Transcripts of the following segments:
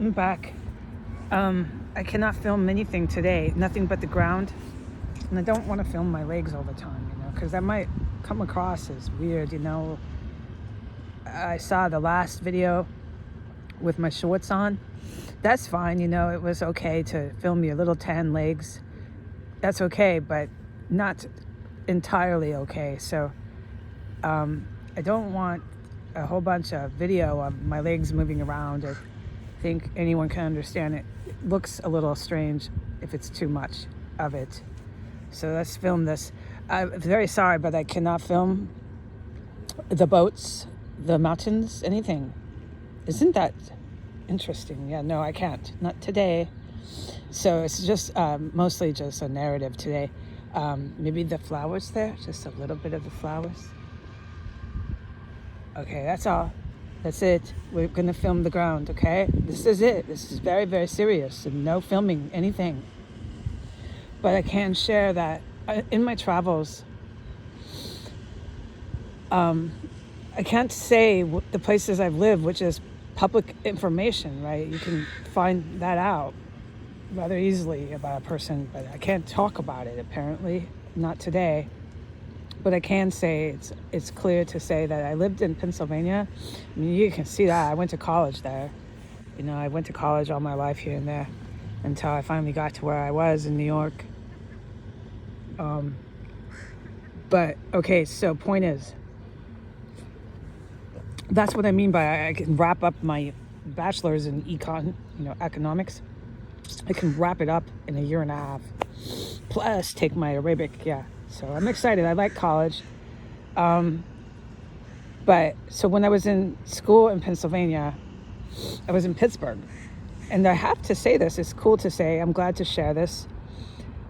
I'm back. I cannot film anything today, nothing but the ground. And I don't want to film my legs all the time, because that might come across as weird, I saw the last video with my shorts on. That's fine, it was okay to film your little tan legs. That's okay, but not entirely okay. So I don't want a whole bunch of video of my legs moving around. I think anyone can understand it. It looks a little strange if it's too much of it. So let's film this. I'm very sorry, but I cannot film the boats, the mountains, anything. Isn't that interesting? Yeah, no, I can't. Not today. So it's just mostly just a narrative today. Maybe the flowers there, just a little bit of the flowers. Okay, that's all. That's it. We're going to film the ground, okay? This is it. This is very, very serious. And no filming anything. But I can share that in my travels, I can't say the places I've lived, which is public information, right? You can find that out rather easily about a person, but I can't talk about it, apparently. Not today. But I can say it's clear to say that I lived in Pennsylvania. I mean, you can see that. I went to college there. I went to college all my life here and there until I finally got to where I was in New York. But, okay, so point is, that's what I mean by I can wrap up my bachelor's in economics. I can wrap it up in a year and a half. Plus, take my Arabic, yeah. So I'm excited. I like college. But so when I was in school in Pennsylvania, I was in Pittsburgh. And I have to say this. It's cool to say. I'm glad to share this.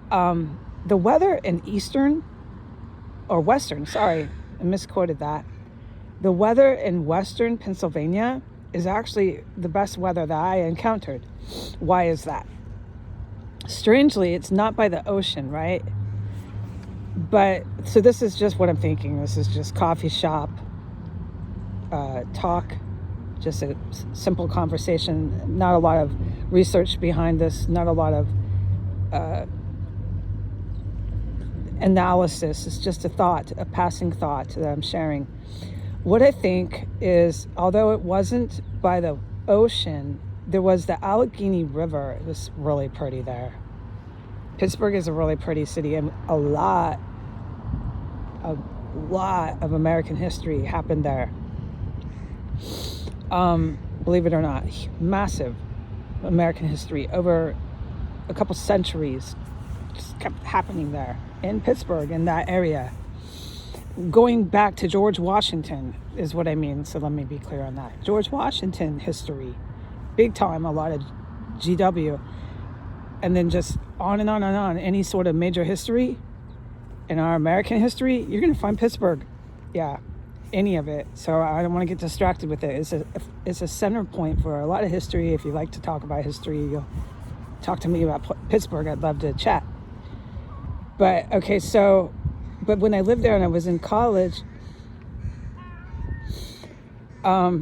The weather in I misquoted that. The weather in western Pennsylvania is actually the best weather that I encountered. Why is that? Strangely, it's not by the ocean, right? But, so this is just what I'm thinking. This is just coffee shop talk, just a simple conversation. Not a lot of research behind this, not a lot of analysis. It's just a thought, a passing thought that I'm sharing. What I think is, although it wasn't by the ocean, there was the Allegheny River. It was really pretty there. Pittsburgh is a really pretty city, and a lot of American history happened there. Believe it or not, massive American history over a couple centuries just kept happening there in Pittsburgh, in that area. Going back to George Washington is what I mean, so let me be clear on that. George Washington history, big time, a lot of GW, and then just on and on and on. Any sort of major history in our American history, you're going to find Pittsburgh. Yeah, any of it. So I don't want to get distracted with it. It's a center point for a lot of history. If you like to talk about history, you'll talk to me about Pittsburgh. I'd love to chat. But, okay, so, but when I lived there and I was in college, I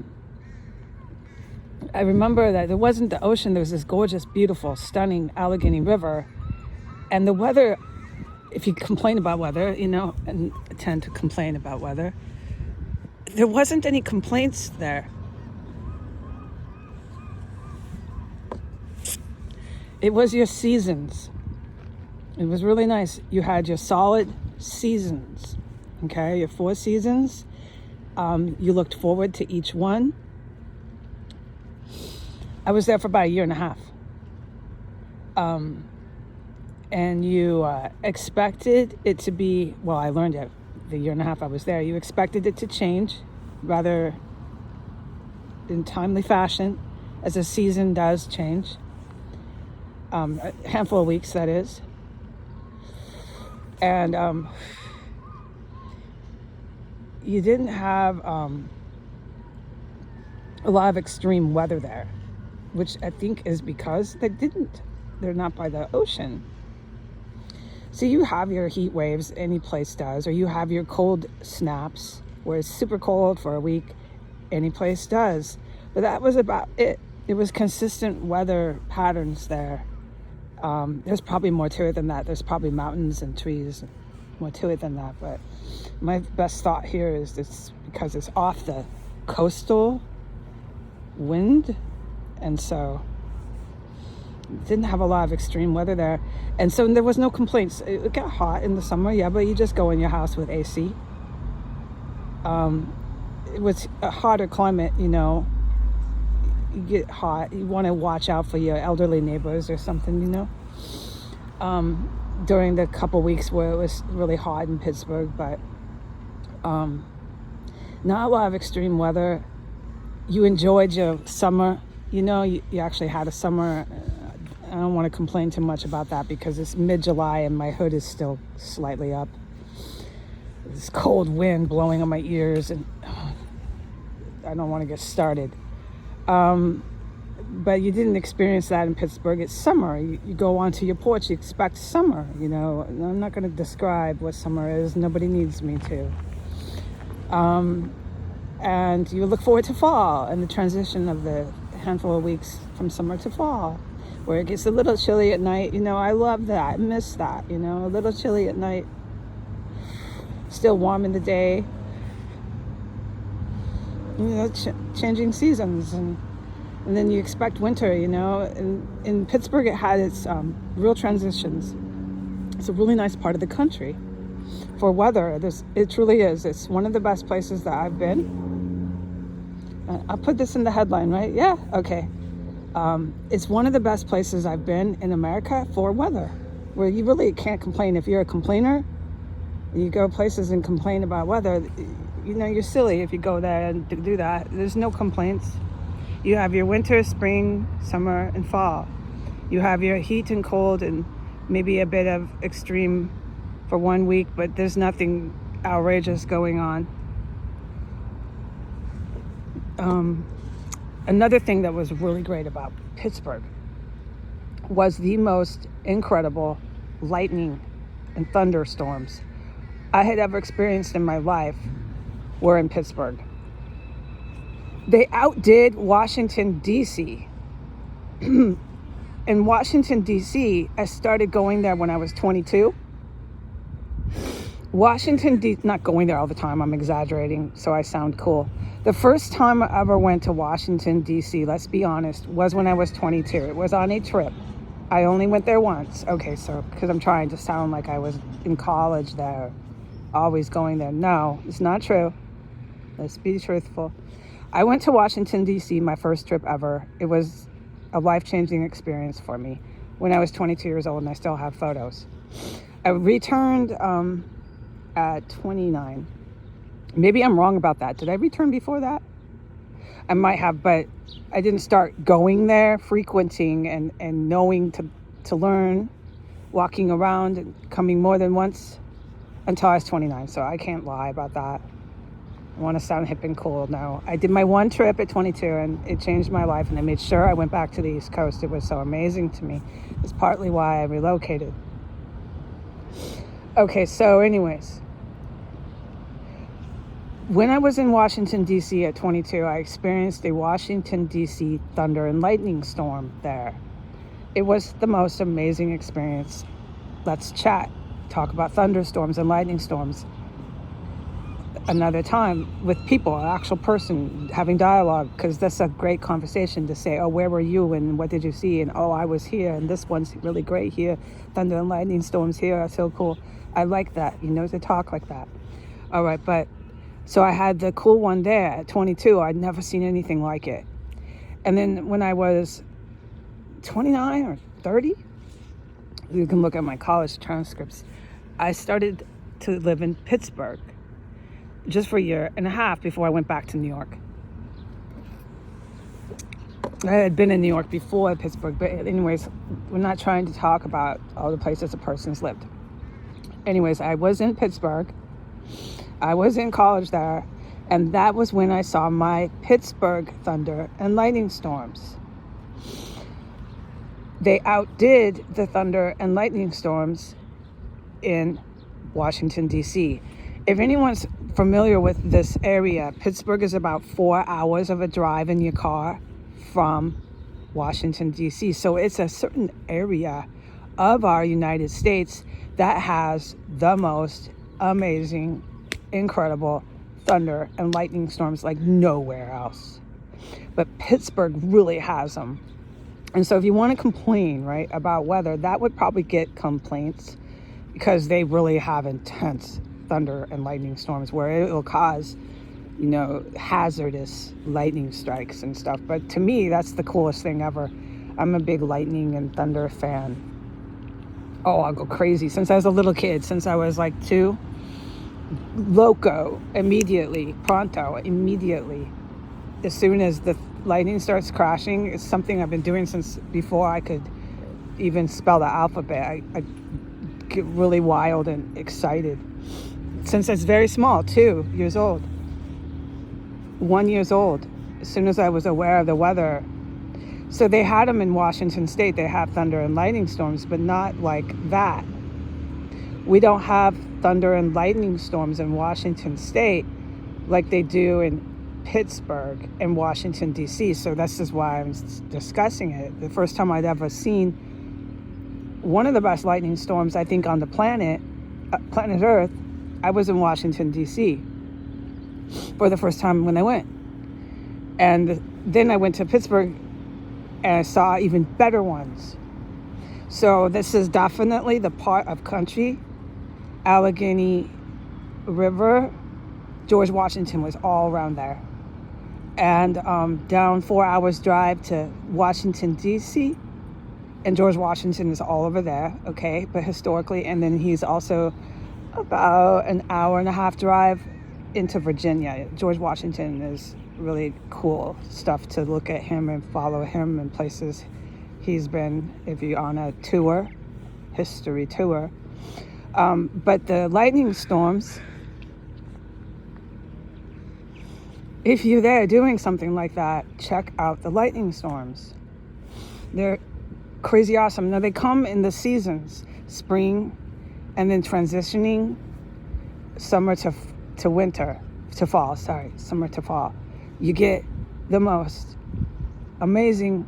remember that there wasn't the ocean. There was this gorgeous, beautiful, stunning Allegheny River. And the weather, if you complain about weather, and I tend to complain about weather, there wasn't any complaints there. It was your seasons. It was really nice. You had your solid seasons, okay? Your 4 seasons. You looked forward to each one. I was there for about a year and a half. And you expected it to be, well, I learned it the year and a half I was there. You expected it to change rather in timely fashion, as a season does change. A handful of weeks, that is. And you didn't have a lot of extreme weather there, which I think is because they're not by the ocean. So you have your heat waves, any place does, or you have your cold snaps where it's super cold for a week, any place does. But that was about it. it was consistent weather patterns there. There's probably more to it than that. There's probably mountains and trees, and more to it than that. But my best thought here is it's because it's off the coastal wind, and so didn't have a lot of extreme weather there, and so there was no complaints. It got hot in the summer, yeah, but you just go in your house with AC. It was a hotter climate, you know. You get hot, you want to watch out for your elderly neighbors or something, you know. During the couple weeks where it was really hot in Pittsburgh, but not a lot of extreme weather. You enjoyed your summer, you know. You actually had a summer. I don't want to complain too much about that because it's mid-July and my hood is still slightly up. This cold wind blowing on my ears, and I don't want to get started. But you didn't experience that in Pittsburgh. It's summer. You go onto your porch, you expect summer, you know. I'm not going to describe what summer is. Nobody needs me to. And you look forward to fall and the transition of the handful of weeks from summer to fall, where it gets a little chilly at night. You know, I love that. I miss that, you know, a little chilly at night, still warm in the day. You know, changing seasons, and then you expect winter, you know. In Pittsburgh, it had its real transitions. It's a really nice part of the country for weather. It truly is. It's one of the best places that I've been. I'll put this in the headline, right? Yeah, okay. It's one of the best places I've been in America for weather, where you really can't complain. If you're a complainer, you go places and complain about weather, you know, you're silly if you go there and do that. There's no complaints. You have your winter, spring, summer, and fall. You have your heat and cold and maybe a bit of extreme for 1 week, but there's nothing outrageous going on. Another thing that was really great about Pittsburgh was the most incredible lightning and thunderstorms I had ever experienced in my life were in Pittsburgh. They outdid Washington, D.C. In Washington, D.C., I started going there when I was 22. Not going there all the time, I'm exaggerating, so I sound cool. The first time I ever went to Washington, D.C., let's be honest, was when I was 22. It was on a trip. I only went there once. Okay, so, because I'm trying to sound like I was in college there, always going there. No, it's not true. Let's be truthful. I went to Washington, D.C., my first trip ever. It was a life-changing experience for me when I was 22 years old, and I still have photos. I returned at 29. Maybe I'm wrong about that. Did I return before that? I might have, but I didn't start going there, frequenting and knowing to learn, walking around and coming more than once until I was 29. So I can't lie about that. I want to sound hip and cool. No, I did my one trip at 22 and it changed my life, and I made sure I went back to the East Coast. It was so amazing to me. It's partly why I relocated. Okay, so anyways, when I was in Washington, D.C. at 22, I experienced a Washington, D.C. thunder and lightning storm there. It was the most amazing experience. Let's chat, talk about thunderstorms and lightning storms another time with people, an actual person, having dialogue, because that's a great conversation to say, oh, where were you and what did you see? And oh, I was here and this one's really great here. Thunder and lightning storms here are so cool. I like that, you know, to talk like that. All right, but so I had the cool one there at 22. I'd never seen anything like it. And then when I was 29 or 30, you can look at my college transcripts, I started to live in Pittsburgh just for a year and a half before I went back to New York. I had been in New York before Pittsburgh, but anyways, we're not trying to talk about all the places a person's lived. Anyways, I was in Pittsburgh. I was in college there, and that was when I saw my Pittsburgh thunder and lightning storms. They outdid the thunder and lightning storms in Washington, D.C. If anyone's familiar with this area, Pittsburgh is about 4 hours of a drive in your car from Washington, D.C. So it's a certain area of our United States that has the most amazing, incredible thunder and lightning storms like nowhere else. But Pittsburgh really has them. And so if you want to complain, right, about weather, that would probably get complaints because they really have intense thunder and lightning storms where it will cause, hazardous lightning strikes and stuff. But to me, that's the coolest thing ever. I'm a big lightning and thunder fan. Oh, I'll go crazy. Since I was a little kid, since I was like 2, loco, pronto, immediately. As soon as the lightning starts crashing, it's something I've been doing since before I could even spell the alphabet. I get really wild and excited. Since I was very small, 2 years old, 1 year old, as soon as I was aware of the weather. So they had them in Washington State. They have thunder and lightning storms, but not like that. We don't have thunder and lightning storms in Washington State like they do in Pittsburgh and Washington, D.C. So this is why I'm discussing it. The first time I'd ever seen one of the best lightning storms, I think, on the planet Earth, I was in Washington, D.C. for the first time when I went. And then I went to Pittsburgh and I saw even better ones. So this is definitely the part of country, Allegheny River, George Washington was all around there. And down 4 hours drive to Washington, D.C., and George Washington is all over there, okay, but historically, and then he's also about an hour and a half drive into Virginia. George Washington is really cool stuff to look at him and follow him in places he's been, if you're on a tour, history tour. But the lightning storms, if you're there doing something like that, check out the lightning storms. They're crazy awesome. Now they come in the seasons, spring, and then transitioning summer to winter, to fall, summer to fall. You get the most amazing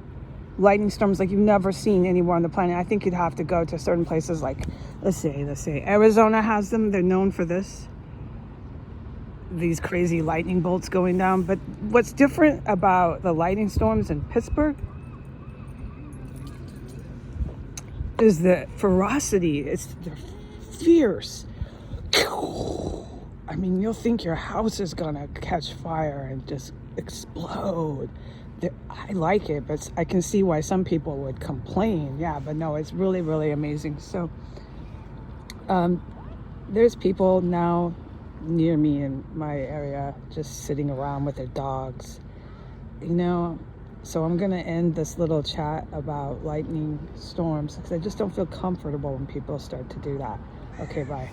lightning storms like you've never seen anywhere on the planet. I think you'd have to go to certain places like, let's say Arizona has them. They're known for these crazy lightning bolts going down. But what's different about the lightning storms in Pittsburgh is the ferocity. They're fierce. I mean, you'll think your house is gonna catch fire and just explode. I like it, but I can see why some people would complain. Yeah, but no, it's really, really amazing. So there's people now near me in my area just sitting around with their dogs, so I'm gonna end this little chat about lightning storms because I just don't feel comfortable when people start to do that. Okay, bye.